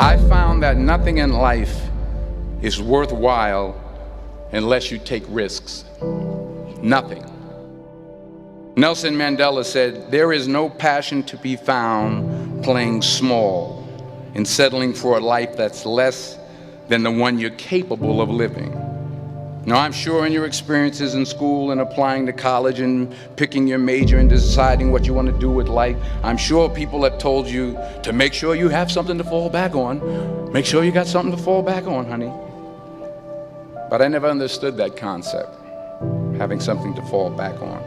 I found that nothing in life is worthwhile unless you take risks. Nothing. Nelson Mandela said, "There is no passion to be found playing small and settling for a life that's less than the one you're capable of living." Now, I'm sure in your experiences in school and applying to college and picking your major and deciding what you want to do with life, I'm sure people have told you to make sure you have something to fall back on. Make sure you got something to fall back on, honey. But I never understood that concept, having something to fall back on.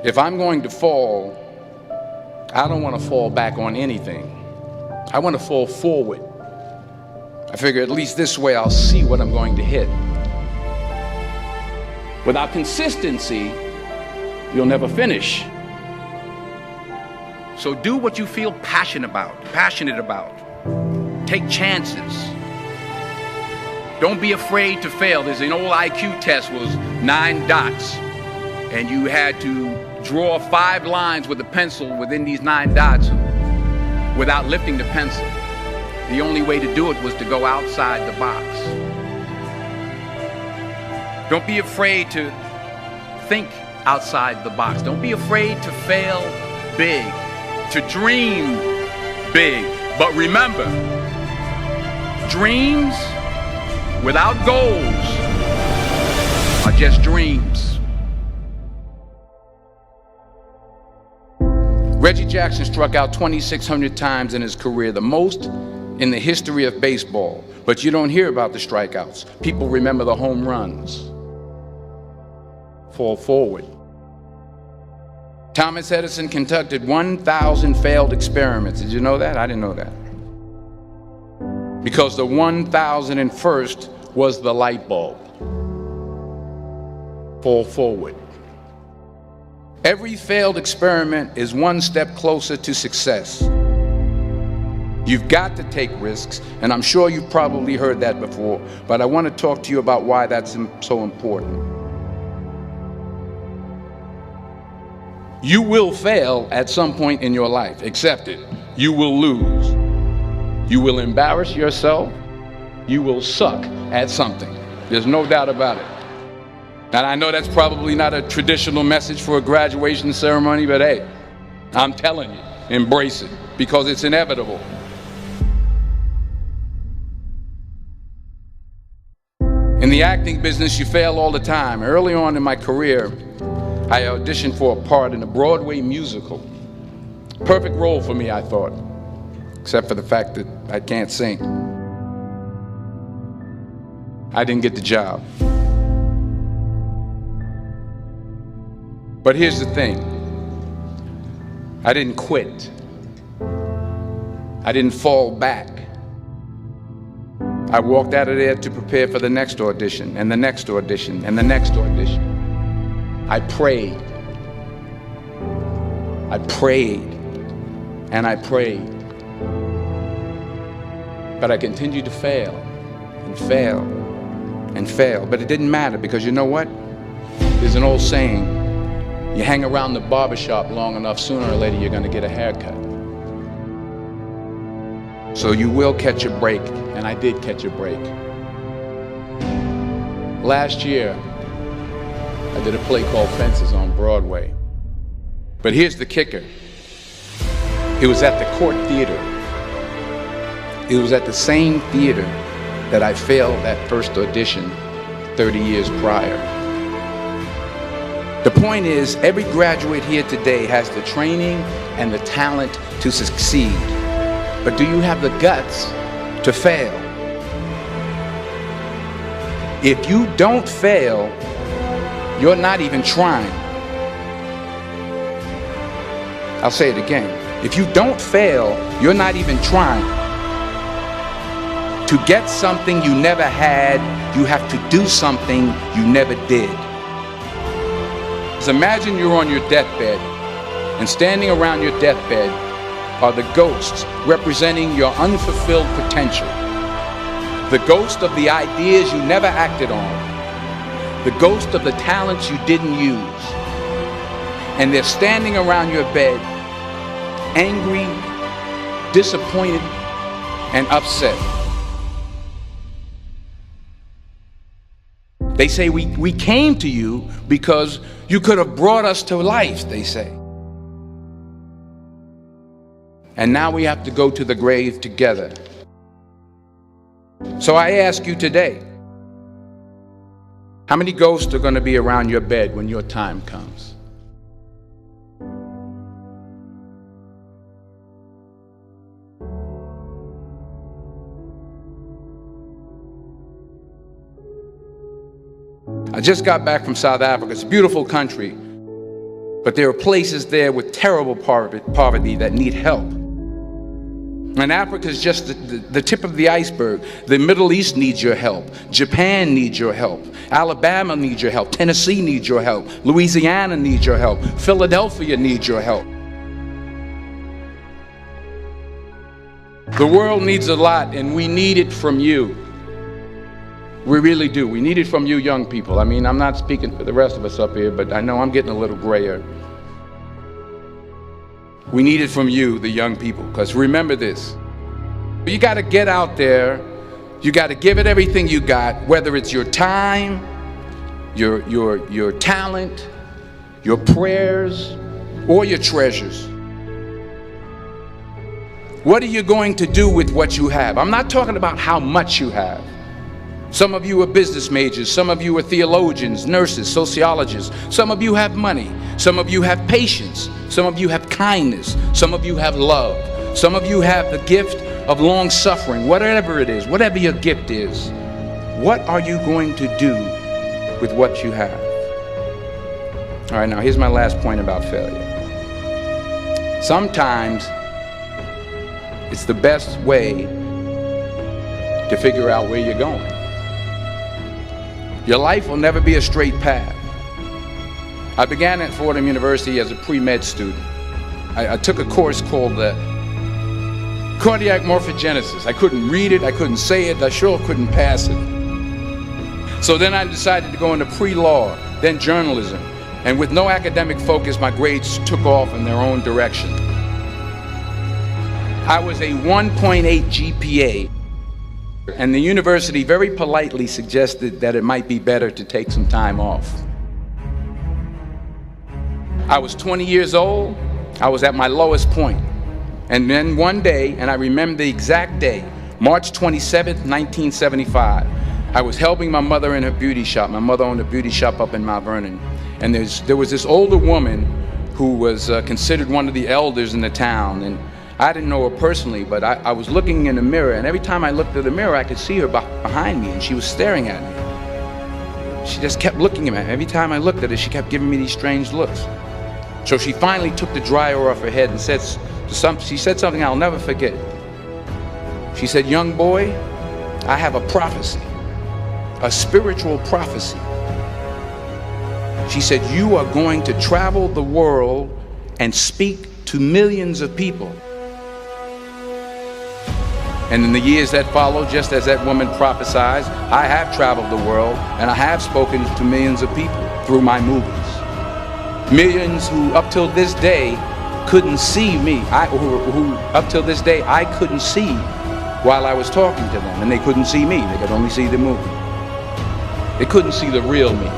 If I'm going to fall, I don't want to fall back on anything. I want to fall forward. I figure at least this way I'll see what I'm going to hit. Without consistency, you'll never finish. So do what you feel passionate about. Take chances. Don't be afraid to fail. There's an old IQ test, was 9 dots, and you had to draw 5 lines with a pencil within these 9 dots without lifting the pencil. The only way to do it was to go outside the box. Don't be afraid to think outside the box. Don't be afraid to fail big, to dream big. But remember, dreams without goals are just dreams. Reggie Jackson struck out 2,600 times in his career, the most in the history of baseball. But you don't hear about the strikeouts. People remember the home runs. Fall forward. Thomas Edison conducted 1,000 failed experiments. Did you know that? I didn't know that. Because the 1,001st was the light bulb. Fall forward. Every failed experiment is one step closer to success. You've got to take risks, and I'm sure you've probably heard that before, but I want to talk to you about why that's so important. You will fail at some point in your life. Accept it. You will lose. You will embarrass yourself. You will suck at something. There's no doubt about it. And I know that's probably not a traditional message for a graduation ceremony, but hey, I'm telling you, embrace it, because it's inevitable. In the acting business, you fail all the time. Early on in my career, I auditioned for a part in a Broadway musical. Perfect role for me, I thought, except for the fact that I can't sing. I didn't get the job. But here's the thing. I didn't quit. I didn't fall back. I walked out of there to prepare for the next audition, and the next audition, and the next audition. I prayed. I prayed. And I prayed. But I continued to fail and fail and fail. But it didn't matter, because you know what? There's an old saying, you hang around the barbershop long enough, sooner or later you're going to get a haircut. So you will catch a break, and I did catch a break. Last year, I did a play called Fences on Broadway. But here's the kicker. It was at the Court Theater. It was at the same theater that I failed that first audition 30 years prior. The point is, every graduate here today has the training and the talent to succeed. But do you have the guts to fail? If you don't fail, you're not even trying. I'll say it again. If you don't fail, you're not even trying. To get something you never had, you have to do something you never did. So imagine you're on your deathbed, and standing around your deathbed are the ghosts representing your unfulfilled potential. The ghost of the ideas you never acted on. The ghost of the talents you didn't use. And they're standing around your bed, angry, disappointed, and upset. They say we came to you because you could have brought us to life, they say. And now we have to go to the grave together. So I ask you today, how many ghosts are going to be around your bed when your time comes? I just got back from South Africa. It's a beautiful country, but there are places there with terrible poverty that need help. And Africa is just the tip of the iceberg. The Middle East needs your help. Japan needs your help. Alabama needs your help. Tennessee needs your help. Louisiana needs your help. Philadelphia needs your help. The world needs a lot, and we need it from you. We really do. We need it from you young people. I mean, I'm not speaking for the rest of us up here, but I know I'm getting a little grayer. We need it from you, the young people, because remember this. You got to get out there. You got to give it everything you got, whether it's your time, your talent, your prayers, or your treasures. What are you going to do with what you have? I'm not talking about how much you have. Some of you are business majors, some of you are theologians, nurses, sociologists. Some of you have money, some of you have patience, some of you have kindness, some of you have love, some of you have the gift of long suffering. Whatever it is, whatever your gift is, what are you going to do with what you have? All right, now here's my last point about failure. Sometimes it's the best way to figure out where you're going. Your life will never be a straight path. I began at Fordham University as a pre-med student. I took a course called cardiac morphogenesis. I couldn't read it, I couldn't say it, I sure couldn't pass it. So then I decided to go into pre-law, then journalism. And with no academic focus, my grades took off in their own direction. I was a 1.8 GPA. And the university very politely suggested that it might be better to take some time off. I was 20 years old. I was at my lowest point. And then one day, and I remember the exact day, March 27th, 1975, I was helping my mother in her beauty shop. My mother owned a beauty shop up in Mount Vernon. And there was this older woman who was considered one of the elders in the town. And I didn't know her personally, but I was looking in the mirror, and every time I looked at the mirror, I could see her behind me, and she was staring at me. She just kept looking at me. Every time I looked at her, she kept giving me these strange looks. So she finally took the dryer off her head and she said something I'll never forget. She said, "Young boy, I have a prophecy, a spiritual prophecy." She said, "You are going to travel the world and speak to millions of people." And in the years that followed, just as that woman prophesied, I have traveled the world and I have spoken to millions of people through my movies. Millions who up till this day couldn't see me, who up till this day I couldn't see while I was talking to them, and they couldn't see me, they could only see the movie. They couldn't see the real me.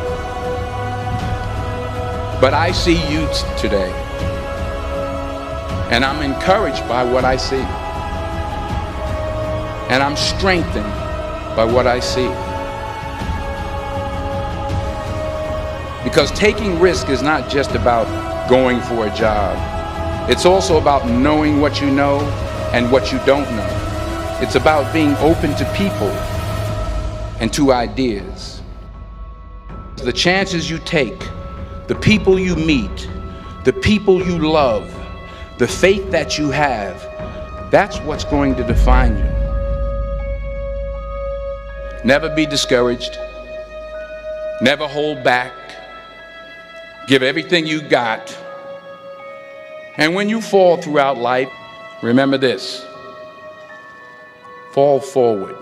But I see you today, and I'm encouraged by what I see. And I'm strengthened by what I see. Because taking risk is not just about going for a job. It's also about knowing what you know and what you don't know. It's about being open to people and to ideas. The chances you take, the people you meet, the people you love, the faith that you have, that's what's going to define you. Never be discouraged. Never hold back. Give everything you got. And when you fall throughout life, remember this: fall forward.